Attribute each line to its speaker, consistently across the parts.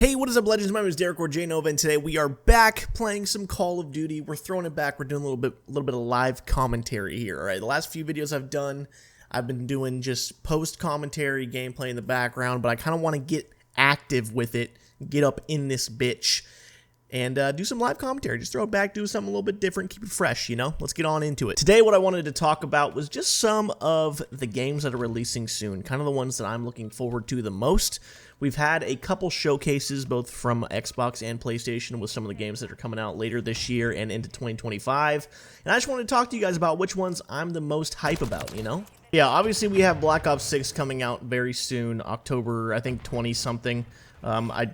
Speaker 1: Hey, what is up, Legends? My name is Derek or JNova, and today we are back playing some Call of Duty. We're throwing it back. We're doing a little bit of live commentary here. All right, the last few videos I've been doing just post commentary, gameplay in the background, but I kind of want to get active with it, get up in this bitch, and do some live commentary. Just throw it back, do something a little bit different, keep it fresh, you know? Let's get on into it. Today, what I wanted to talk about was just some of the games that are releasing soon, kind of the ones that I'm looking forward to the most. We've had a couple showcases, both from Xbox and PlayStation, with some of the games that are coming out later this year and into 2025. And I just wanted to talk to you guys about which ones I'm the most hype about, you know? Yeah, obviously we have Black Ops 6 coming out very soon, October, I think, 20-something. I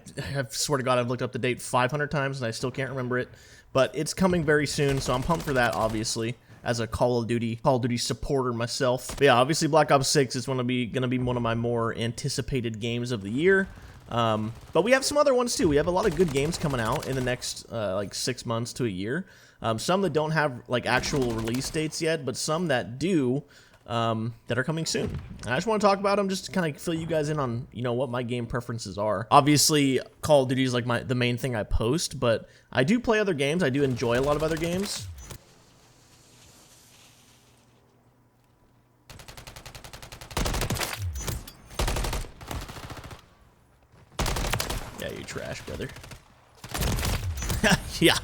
Speaker 1: swear to God, I've looked up the date 500 times, and I still can't remember it. But it's coming very soon, so I'm pumped for that, obviously, as a Call of Duty supporter myself. But yeah, obviously Black Ops 6 is gonna be one of my more anticipated games of the year. But we have some other ones too. We have a lot of good games coming out in the next like 6 months to a year. Some that don't have like actual release dates yet, but some that do, that are coming soon. And I just want to talk about them just to kind of fill you guys in on, you know, what my game preferences are. Obviously, Call of Duty is like the main thing I post, but I do play other games. I do enjoy a lot of other games. Yeah, you're trash, brother. Yeah,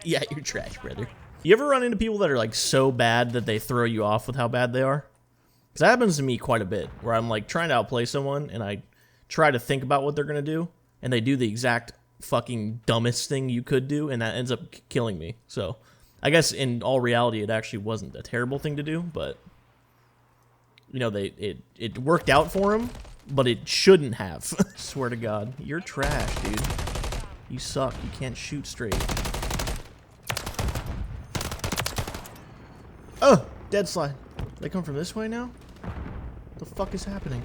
Speaker 1: you're trash, brother. You ever run into people that are like so bad that they throw you off with how bad they are? Because that happens to me quite a bit, where I'm like trying to outplay someone and I try to think about what they're gonna do, and they do the exact fucking dumbest thing you could do, and that ends up killing me. So I guess in all reality, it actually wasn't a terrible thing to do, but you know, it worked out for him, but it shouldn't have. Swear to God, you're trash, dude. You suck. You can't shoot straight. Oh, dead slide. They come from this way now? What the fuck is happening?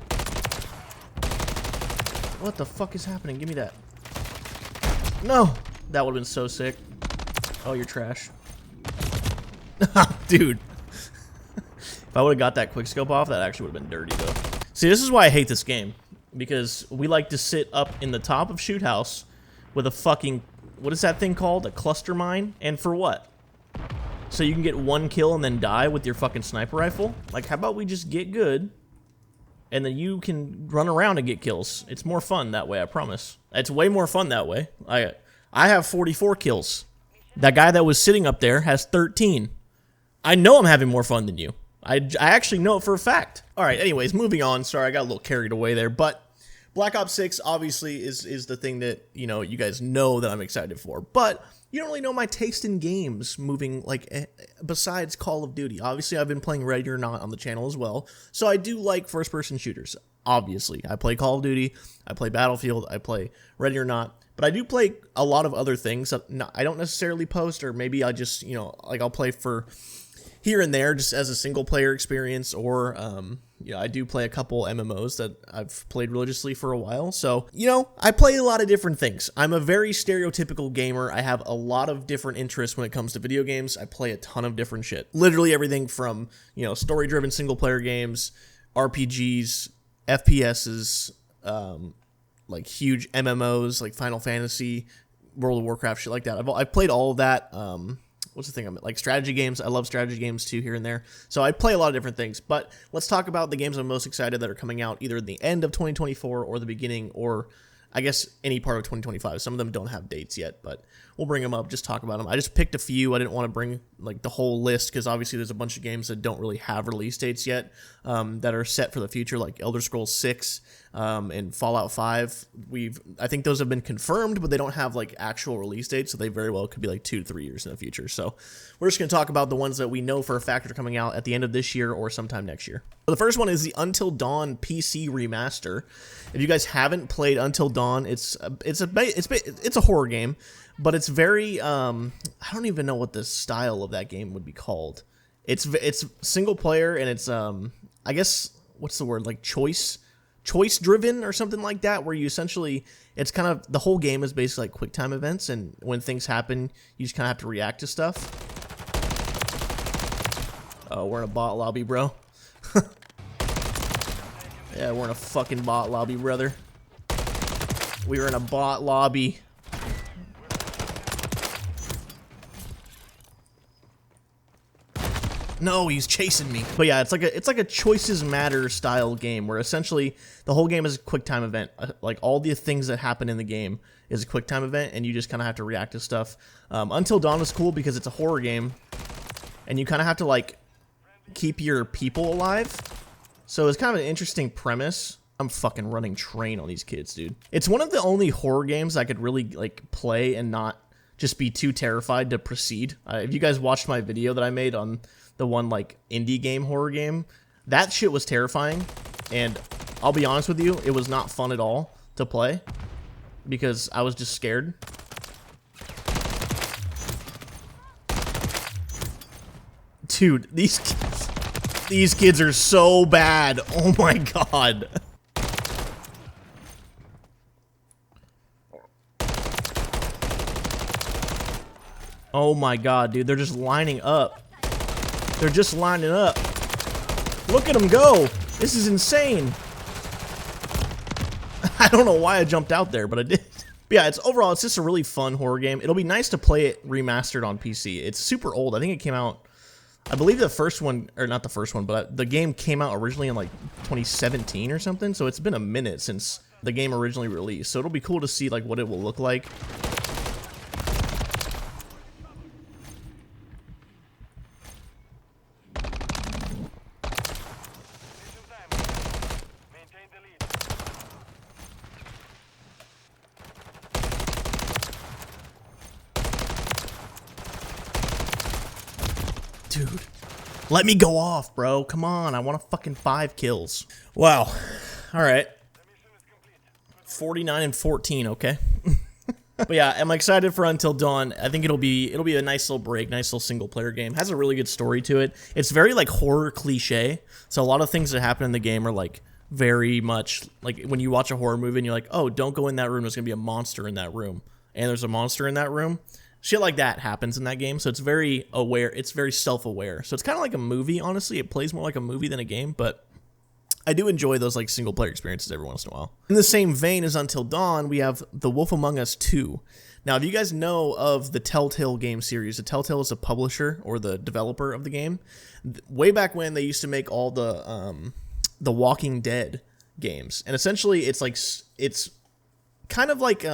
Speaker 1: What the fuck is happening? Give me that. No! That would've been so sick. Oh, you're trash. Dude. If I would've got that quickscope off, that actually would've been dirty, though. See, this is why I hate this game. Because we like to sit up in the top of Shoot House with a fucking... What is that thing called? A cluster mine? And for what? So you can get one kill and then die with your fucking sniper rifle? Like, how about we just get good, and then you can run around and get kills? It's more fun that way, I promise. It's way more fun that way. I have 44 kills. That guy that was sitting up there has 13. I know I'm having more fun than you. I actually know it for a fact. Alright, anyways, moving on. Sorry, I got a little carried away there, but Black Ops 6 obviously is the thing that, you know, you guys know that I'm excited for, but you don't really know my taste in games moving, like, besides Call of Duty. Obviously, I've been playing Ready or Not on the channel as well, so I do like first-person shooters, obviously. I play Call of Duty, I play Battlefield, I play Ready or Not, but I do play a lot of other things that I don't necessarily post, or maybe I just, you know, like, I'll play for here and there just as a single-player experience, or, you know, I do play a couple MMOs that I've played religiously for a while. So, you know, I play a lot of different things. I'm a very stereotypical gamer. I have a lot of different interests when it comes to video games. I play a ton of different shit. Literally everything from, you know, story-driven single-player games, RPGs, FPSs, like huge MMOs like Final Fantasy, World of Warcraft, shit like that. I've played all of that. What's the thing? I'm like strategy games. I love strategy games too, here and there. So I play a lot of different things. But let's talk about the games I'm most excited that are coming out either at the end of 2024 or the beginning, or I guess any part of 2025. Some of them don't have dates yet, but we'll bring them up, just talk about them. I just picked a few. I didn't want to bring like the whole list because obviously there's a bunch of games that don't really have release dates yet, that are set for the future, like Elder Scrolls 6 and Fallout 5. I think those have been confirmed, but they don't have like actual release dates, so they very well could be like 2 to 3 years in the future. So we're just going to talk about the ones that we know for a fact are coming out at the end of this year or sometime next year. So the first one is the Until Dawn PC remaster. If you guys haven't played Until Dawn, it's a horror game, but it's very I don't even know what the style of that game would be called. It's single player, and it's I guess, what's the word, like choice driven or something like that, where you essentially, it's kind of, the whole game is basically like quick time events, and when things happen you just kind of have to react to stuff. Oh, we're in a bot lobby, bro. Yeah, we're in a fucking bot lobby, brother. We were in a bot lobby. No, he's chasing me. But yeah, it's like a choices matter style game where essentially the whole game is a quick time event. Like all the things that happen in the game is a quick time event, and you just kind of have to react to stuff. Until Dawn is cool because it's a horror game, and you kind of have to like keep your people alive. So it's kind of an interesting premise. I'm fucking running train on these kids, dude. It's one of the only horror games I could really like play and not just be too terrified to proceed. If you guys watched my video that I made on the one like indie game horror game, that shit was terrifying, and I'll be honest with you, it was not fun at all to play because I was just scared. Dude, these kids are so bad. Oh my god. Oh my god, dude, they're just lining up. They're just lining up. Look at them go. This is insane. I don't know why I jumped out there, but I did. But yeah, overall, it's just a really fun horror game. It'll be nice to play it remastered on PC. It's super old. I think it came out, I believe the first one, or not the first one, but the game came out originally in like 2017 or something. So it's been a minute since the game originally released. So it'll be cool to see like what it will look like. Dude, let me go off, bro. Come on, I want a fucking 5 kills. Wow. All right. 49 and 14, okay. But yeah, I'm excited for Until Dawn. I think it'll be a nice little break, nice little single player game. Has a really good story to it. It's very like horror cliche. So a lot of things that happen in the game are like very much like when you watch a horror movie and you're like, "Oh, don't go in that room. There's going to be a monster in that room." And there's a monster in that room. Shit like that happens in that game, so it's very aware. It's very self-aware. So it's kind of like a movie, honestly. It plays more like a movie than a game, but I do enjoy those like single-player experiences every once in a while. In the same vein as Until Dawn, we have The Wolf Among Us 2. Now, if you guys know of the Telltale game series, the Telltale is a publisher or the developer of the game. Way back when, they used to make all the Walking Dead games, and essentially, it's kind of like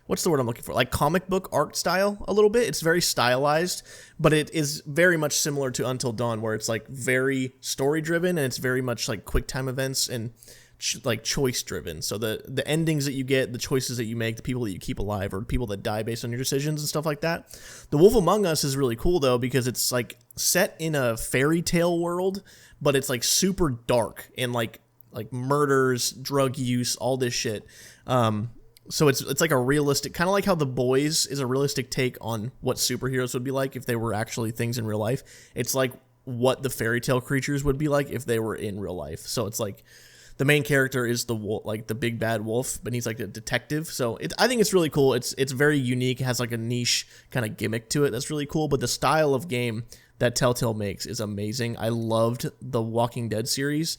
Speaker 1: what's the word I'm looking for? Like comic book art style a little bit. It's very stylized, but it is very much similar to Until Dawn, where it's like very story driven and it's very much like quick time events and like choice driven. So the endings that you get, the choices that you make, the people that you keep alive, or people that die based on your decisions and stuff like that. The Wolf Among Us is really cool though, because it's like set in a fairy tale world, but it's like super dark and like murders, drug use, all this shit. So it's like a realistic, kind of like how The Boys is a realistic take on what superheroes would be like if they were actually things in real life. It's like what the fairy tale creatures would be like if they were in real life. So it's like the main character is the wolf, like the big bad wolf, but he's like a detective. So I think it's really cool. It's very unique. It has like a niche kind of gimmick to it that's really cool. But the style of game that Telltale makes is amazing. I loved the Walking Dead series.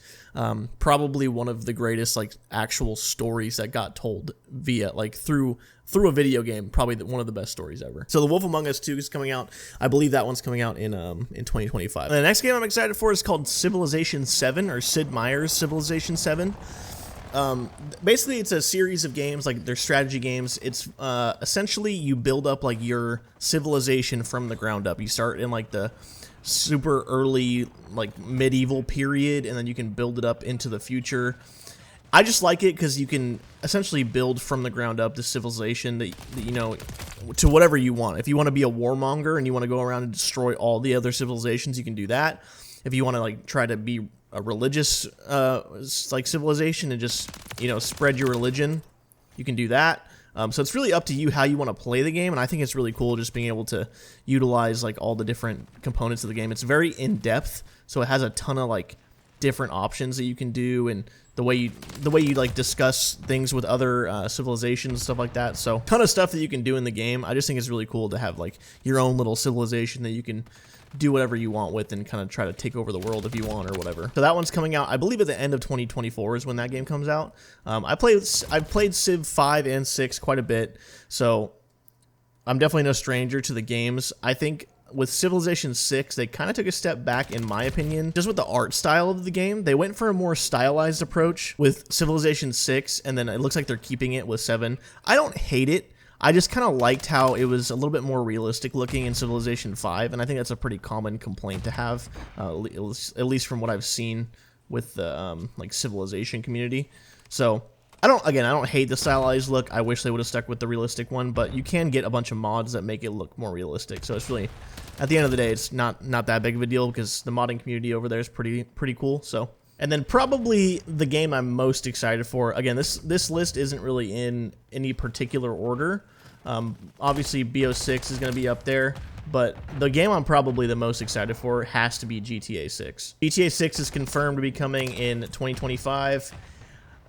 Speaker 1: Probably one of the greatest like actual stories that got told via like through a video game. Probably one of the best stories ever. So The Wolf Among Us 2 is coming out. I believe that one's coming out in 2025. And the next game I'm excited for is called Civilization 7, or Sid Meier's Civilization 7. Basically it's a series of games, like they're strategy games. It's essentially you build up like your civilization from the ground up. You start in like the super early like medieval period, and then you can build it up into the future. I just like it because you can essentially build from the ground up the civilization that you know, to whatever you want. If you want to be a warmonger and you want to go around and destroy all the other civilizations, you can do that. If you want to like try to be a religious like civilization and just, you know, spread your religion, you can do that. So it's really up to you how you want to play the game, and I think it's really cool just being able to utilize like all the different components of the game. It's very in-depth, so it has a ton of like different options that you can do, and the way you like discuss things with other civilizations, stuff like that. So ton of stuff that you can do in the game. I just think it's really cool to have like your own little civilization that you can do whatever you want with and kind of try to take over the world if you want or whatever. So that one's coming out, I believe, at the end of 2024 is when that game comes out. I've played Civ 5 and 6 quite a bit, so I'm definitely no stranger to the games. I think with Civilization 6, they kind of took a step back, in my opinion, just with the art style of the game. They went for a more stylized approach with Civilization 6, and then it looks like they're keeping it with 7. I don't hate it. I just kind of liked how it was a little bit more realistic looking in Civilization 5, and I think that's a pretty common complaint to have, at least from what I've seen with the like Civilization community. So I don't hate the stylized look. I wish they would have stuck with the realistic one, but you can get a bunch of mods that make it look more realistic. So it's really, at the end of the day, it's not that big of a deal because the modding community over there is pretty cool. So, and then probably the game I'm most excited for. Again, this list isn't really in any particular order. Obviously, BO6 is going to be up there, but the game I'm probably the most excited for has to be GTA 6. GTA 6 is confirmed to be coming in 2025.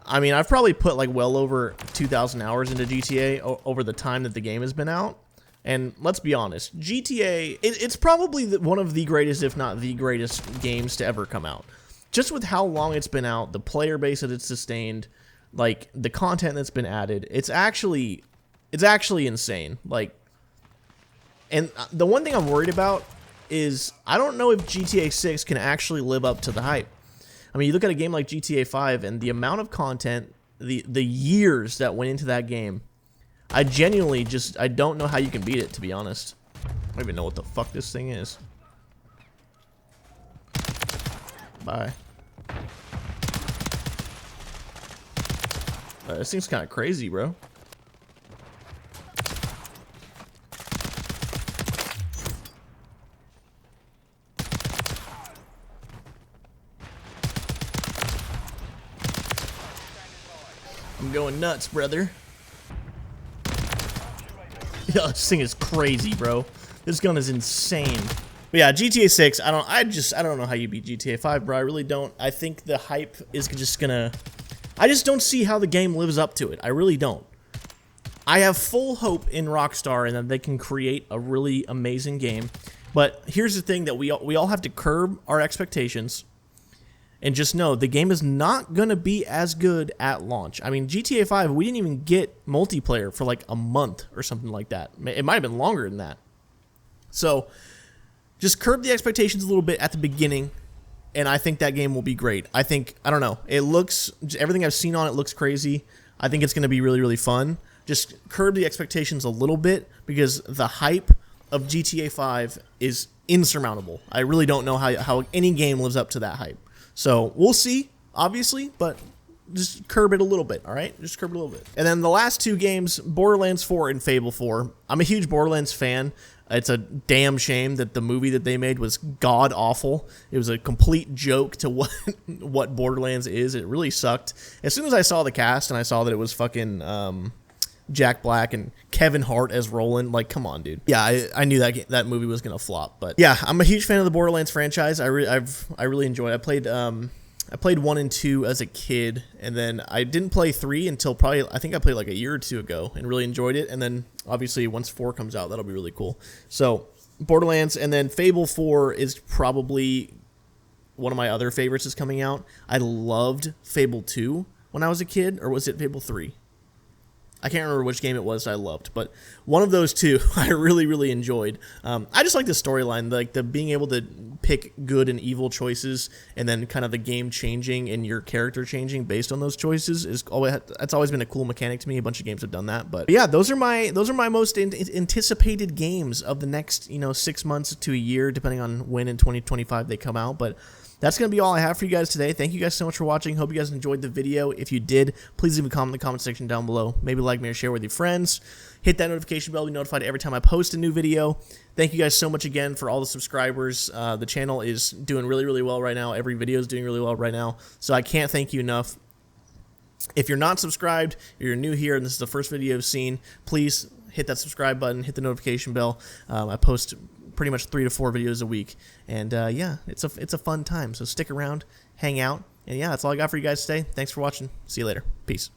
Speaker 1: I mean, I've probably put like well over 2,000 hours into GTA over the time that the game has been out. And let's be honest, GTA, it's probably one of the greatest, if not the greatest, games to ever come out. Just with how long it's been out, the player base that it's sustained, like the content that's been added, it's actually insane. Like, and the one thing I'm worried about is I don't know if GTA 6 can actually live up to the hype. I mean, you look at a game like GTA 5 and the amount of content, the years that went into that game, I genuinely I don't know how you can beat it, to be honest. I don't even know what the fuck this thing is. Bye. This thing's kind of crazy, bro. I'm going nuts, brother. Yo, this thing is crazy, bro. This gun is insane. But yeah, GTA 6, I don't know how you beat GTA 5, bro. I really don't. I think the hype is just gonna... I just don't see how the game lives up to it. I really don't. I have full hope in Rockstar and that they can create a really amazing game. But here's the thing that we all have to curb our expectations. And just know, the game is not going to be as good at launch. I mean, GTA 5, we didn't even get multiplayer for like a month or something like that. It might have been longer than that. So, just curb the expectations a little bit at the beginning, and I think that game will be great. I don't know, it looks, everything I've seen on it looks crazy. I think it's going to be really, really fun. Just curb the expectations a little bit, because the hype of GTA 5 is insurmountable. I really don't know how any game lives up to that hype. So, we'll see, obviously, but just curb it a little bit, all right? Just curb it a little bit. And then the last two games, Borderlands 4 and Fable 4. I'm a huge Borderlands fan. It's a damn shame that the movie that they made was god-awful. It was a complete joke to what Borderlands is. It really sucked. As soon as I saw the cast and I saw that it was fucking Jack Black and Kevin Hart as Roland, like, come on, dude. Yeah, I knew that movie was gonna flop. But yeah, I'm a huge fan of the Borderlands franchise. I really enjoyed it. I played 1 and 2 as a kid, and then I didn't play 3 until probably, I think I played like a year or two ago, and really enjoyed it. And then obviously once 4 comes out, that'll be really cool. So Borderlands, and then Fable 4 is probably one of my other favorites is coming out. I loved Fable 2 when I was a kid, or was it Fable 3? I can't remember which game it was I loved, but one of those two I really, really enjoyed. I just like the storyline, like the being able to pick good and evil choices, and then kind of the game changing and your character changing based on those choices that's always been a cool mechanic to me. A bunch of games have done that, but yeah, those are my most anticipated games of the next 6 months to a year, depending on when in 2025 they come out. But that's going to be all I have for you guys today. Thank you guys so much for watching. Hope you guys enjoyed the video. If you did, please leave a comment in the comment section down below. Maybe like me or share with your friends. Hit that notification bell to be notified every time I post a new video. Thank you guys so much again for all the subscribers. The channel is doing really, really well right now. Every video is doing really well right now. So I can't thank you enough. If you're not subscribed, or you're new here and this is the first video you've seen, please hit that subscribe button, hit the notification bell. I post pretty much 3 to 4 videos a week. And yeah, it's a fun time. So stick around, hang out, and yeah, that's all I got for you guys today. Thanks for watching. See you later. Peace.